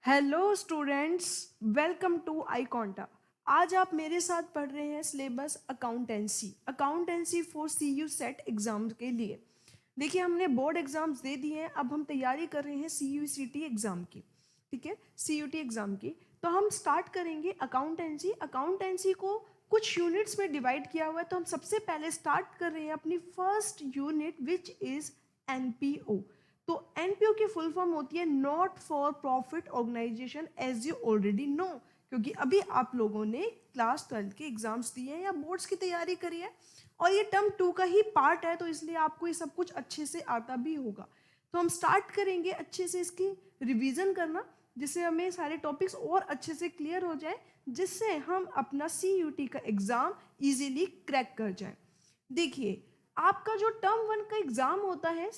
Hello students, welcome to Iconta. आज आप मेरे साथ पढ़ रहे हैं syllabus accountancy for CU set exam के लिए। देखिए, हमने बोर्ड एग्जाम्स दे दिए हैं, अब हम तैयारी कर रहे हैं CUCT एग्जाम की। ठीक है, CUT एग्जाम की। तो हम स्टार्ट करेंगे अकाउंटेंसी को कुछ यूनिट्स में डिवाइड किया हुआ है। तो हम सबसे पहले स्टार्ट कर रहे हैं अपनी first unit which is NPO। तो NPO की फुल फॉर्म होती है not for profit organization, as you already know, क्योंकि अभी आप लोगों ने क्लास 12 के एग्जाम्स दिए हैं या बोर्ड्स की तैयारी करी है और ये टर्म 2 का ही पार्ट है, तो इसलिए आपको ये सब कुछ अच्छे से आता भी होगा। तो हम स्टार्ट करेंगे अच्छे से इसकी रिवीजन करना, जिससे हमें सारे टॉपिक्स और अच्छे से क्लियर हो जाए, जिससे हम अपना CUT का एग्जाम इजीली क्रैक कर जाए। देखिए, आपका जो टर्म 1 का एग्जाम होता है,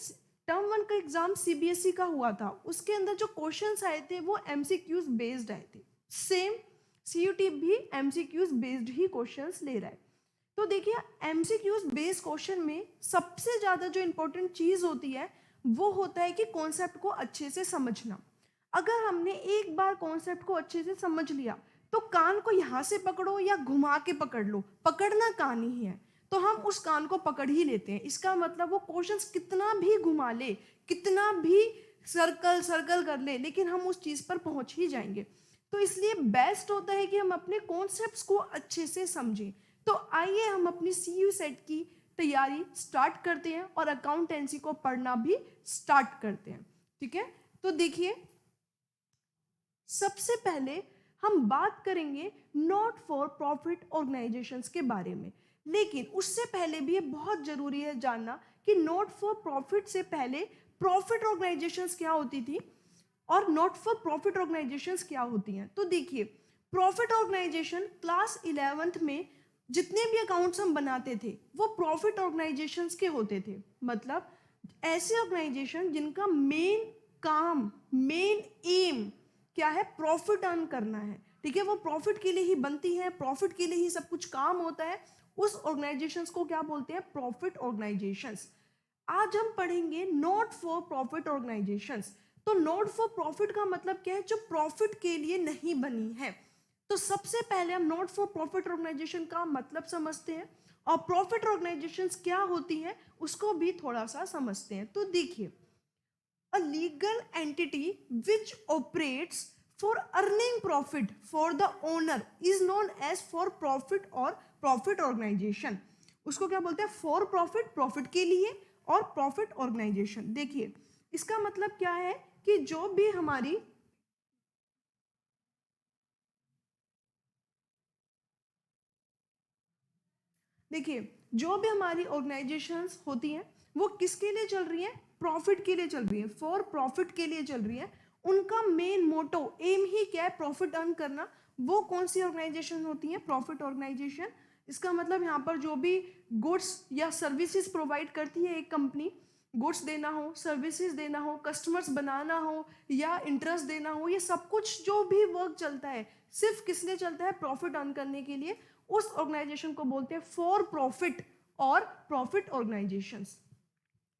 टर्म 1 का एग्जाम CBSE का हुआ था, उसके अंदर जो क्वेश्चंस आए थे वो MCQs बेस्ड आए थे। सेम CUT भी MCQs बेस्ड ही क्वेश्चंस ले रहा है। तो देखिए, MCQs बेस्ड क्वेश्चन में सबसे ज़्यादा जो इम्पोर्टेंट चीज़ होती है वो होता है कि कॉन्सेप्ट को अच्छे से समझना। अगर हमने एक बार कॉन्सेप्ट को अच्छे से समझ लिया तो कान को यहाँ से पकड़ो या घुमा के पकड़ लो, पकड़ना कान ही है, तो हम उस कान को पकड़ ही लेते हैं। इसका मतलब वो क्वेश्चंस कितना भी घुमा ले, कितना भी सर्कल सर्कल कर ले, लेकिन हम उस चीज़ पर पहुंच ही जाएंगे। तो इसलिए बेस्ट होता है कि हम अपने कॉन्सेप्ट्स को अच्छे से समझें। तो आइए हम अपनी CU सेट की तैयारी स्टार्ट करते हैं और अकाउंटेंसी को पढ़ना भी स्टार्ट करते हैं। ठीक है, तो देखिए, सबसे पहले हम बात करेंगे नॉट फॉर प्रॉफिट ऑर्गेनाइजेशंस के बारे में। लेकिन उससे पहले भी ये बहुत जरूरी है जानना कि नॉट फॉर प्रॉफिट से पहले प्रॉफिट ऑर्गेनाइजेशंस क्या होती थी और नॉट फॉर प्रॉफिट ऑर्गेनाइजेशंस क्या होती हैं। तो देखिए, प्रॉफिट ऑर्गेनाइजेशन क्लास 11th में जितने भी अकाउंट्स हम बनाते थे वो प्रॉफिट ऑर्गेनाइजेशंस के होते थे। मतलब ऐसे ऑर्गेनाइजेशन जिनका मेन काम, मेन एम क्या है, प्रॉफिट अर्न करना है। ठीक है, वो प्रॉफिट के लिए ही बनती है, प्रॉफिट के लिए ही सब कुछ काम होता है। उस ऑर्गेनाइजेशंस को क्या बोलते हैं, प्रॉफिट ऑर्गेनाइजेशंस। आज हम पढ़ेंगे नॉट फॉर प्रॉफिट ऑर्गेनाइजेशंस। तो नॉट फॉर प्रॉफिट का मतलब क्या है, जो प्रॉफिट के लिए नहीं बनी है। तो सबसे पहले हम नॉट फॉर प्रॉफिट ऑर्गेनाइजेशन का मतलब समझते हैं और प्रॉफिट ऑर्गेनाइजेशंस क्या होती हैं उसको भी थोड़ा सा समझते हैं। तो देखिए, a legal entity which operates for earning profit for the owner is known as for profit or profit organization। उसको क्या बोलते हैं, फॉर प्रॉफिट, प्रॉफिट के लिए, और प्रॉफिट ऑर्गेनाइजेशन। देखिए, इसका मतलब क्या है कि जो भी हमारी, देखिए, जो भी हमारी ऑर्गेनाइजेशंस होती हैं वो किसके लिए चल रही हैं, प्रॉफिट के लिए चल रही है, फॉर प्रॉफिट के लिए चल रही है। उनका मेन मोटो, एम ही क्या है, प्रॉफिट अर्न करना। वो कौन सी ऑर्गेनाइजेशन होती है, प्रॉफिट ऑर्गेनाइजेशन। इसका मतलब यहाँ पर जो भी गुड्स या सर्विसेज प्रोवाइड करती है एक कंपनी, गुड्स देना हो, सर्विसेज देना हो, कस्टमर्स बनाना हो या इंटरेस्ट देना हो, ये सब कुछ जो भी वर्क चलता है सिर्फ किस लिए चलता है, प्रॉफिट अर्न करने के लिए। उस ऑर्गेनाइजेशन को बोलते हैं फॉर प्रॉफिट और प्रॉफिट ऑर्गेनाइजेशंस।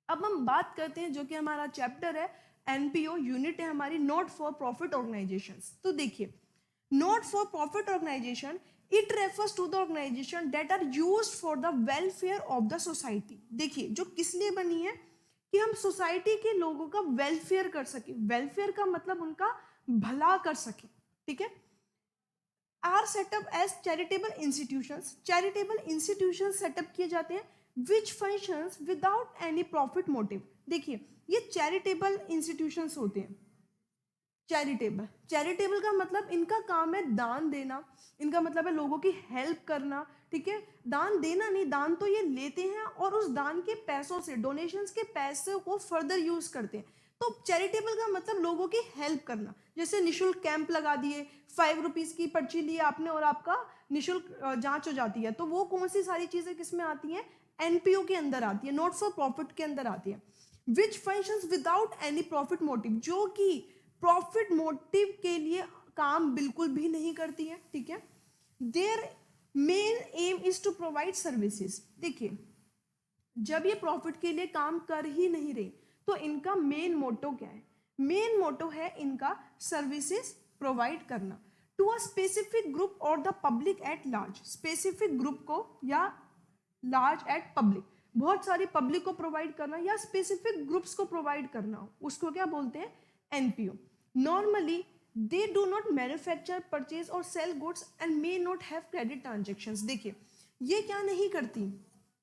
अब हम बात करते हैं जो कि हमारा चैप्टर है, NPO यूनिट है हमारी, नॉट फॉर प्रॉफिट ऑर्गेनाइजेशंस। तो देखिए, not for profit organization, it refers to the organization that are used for the welfare of the society. देखिए, जो किस लिए बनी है कि हम सोसाइटी के लोगों का वेलफेयर कर सके। वेलफेयर का मतलब उनका भला कर सके। ठीक है, are set up as charitable institutions. Charitable institutions set up किए जाते हैं which functions without any profit motive. देखिए, ये चैरिटेबल इंस्टीट्यूशंस होते हैं। चैरिटेबल, चैरिटेबल का मतलब इनका काम है दान देना, इनका मतलब है लोगों की हेल्प करना। ठीक है, दान देना नहीं, दान तो ये लेते हैं और उस दान के पैसों से, डोनेशंस के पैसे को फर्दर यूज करते हैं। तो चैरिटेबल का मतलब लोगों की हेल्प करना। जैसे निशुल्क कैंप लगा दिए, 5 रुपीज की पर्ची ली आपने और आपका निशुल्क जांच हो जाती है। तो वो कौन सी सारी चीजें किस में आती हैं, NPO के अंदर आती है, नॉट फॉर प्रॉफिट के अंदर आती है। विच functions without any profit motive, जो कि प्रॉफिट मोटिव के लिए काम बिल्कुल भी नहीं करती है। ठीक है, their main aim is to provide services. देखिए, जब ये प्रॉफिट के लिए काम कर ही नहीं रहे तो इनका मेन मोटो क्या है, मेन मोटो है इनका सर्विसेज प्रोवाइड करना टू अ स्पेसिफिक ग्रुप और the public at large, specific group को या लार्ज एट पब्लिक, बहुत सारी पब्लिक को प्रोवाइड करना या स्पेसिफिक ग्रुप्स को प्रोवाइड करना, उसको क्या बोलते हैं, NPO. Normally they do not manufacture, purchase और sale goods and may not have credit transactions. देखिए ये क्या नहीं करती,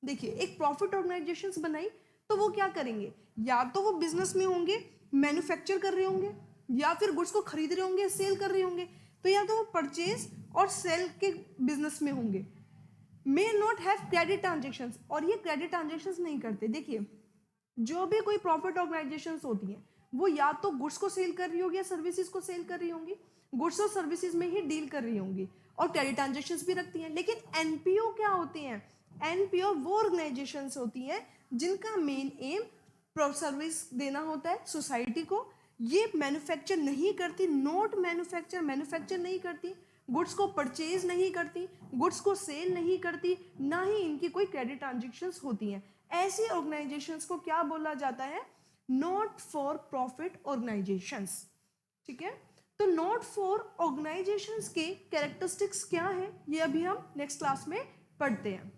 देखिए एक प्रॉफिट ऑर्गेनाइजेशंस बनाई तो वो क्या करेंगे, या तो वो बिजनेस में होंगे, मैन्युफैक्चर कर रहे होंगे, या फिर गुड्स को खरीद रहे होंगे, सेल कर रहे होंगे, तो या तो वो परचेज और सेल के बिजनेस में होंगे। मे नॉट हैव क्रेडिट ट्रांजेक्शंस, और ये क्रेडिट ट्रांजेक्शंस नहीं करते। देखिए जो भी कोई प्रॉफिट ऑर्गेनाइजेशंस होती हैं वो या तो गुड्स को सेल कर रही होगी या सर्विसेज को सेल कर रही होंगी, गुड्स और सर्विसेज में ही डील कर रही होंगी और क्रेडिट ट्रांजेक्शंस भी रखती हैं। लेकिन एनपीओ क्या होते हैं, एनपीओ वो ऑर्गेनाइजेशंस होती हैं जिनका मेन एम सर्विस देना होता है सोसाइटी को। ये मैन्युफैक्चर नहीं करती, नॉट मैन्युफैक्चर, मैन्युफैक्चर नहीं करती, गुड्स को परचेज नहीं करती, गुड्स को सेल नहीं करती, ना ही इनकी कोई क्रेडिट ट्रांजेक्शंस होती हैं। ऐसी ऑर्गेनाइजेशंस को क्या बोला जाता है, नॉट फॉर प्रॉफिट ऑर्गेनाइजेशंस। ठीक है, तो नॉट फॉर ऑर्गेनाइजेशंस के कैरेक्टरिस्टिक्स क्या है ये अभी हम नेक्स्ट क्लास में पढ़ते हैं।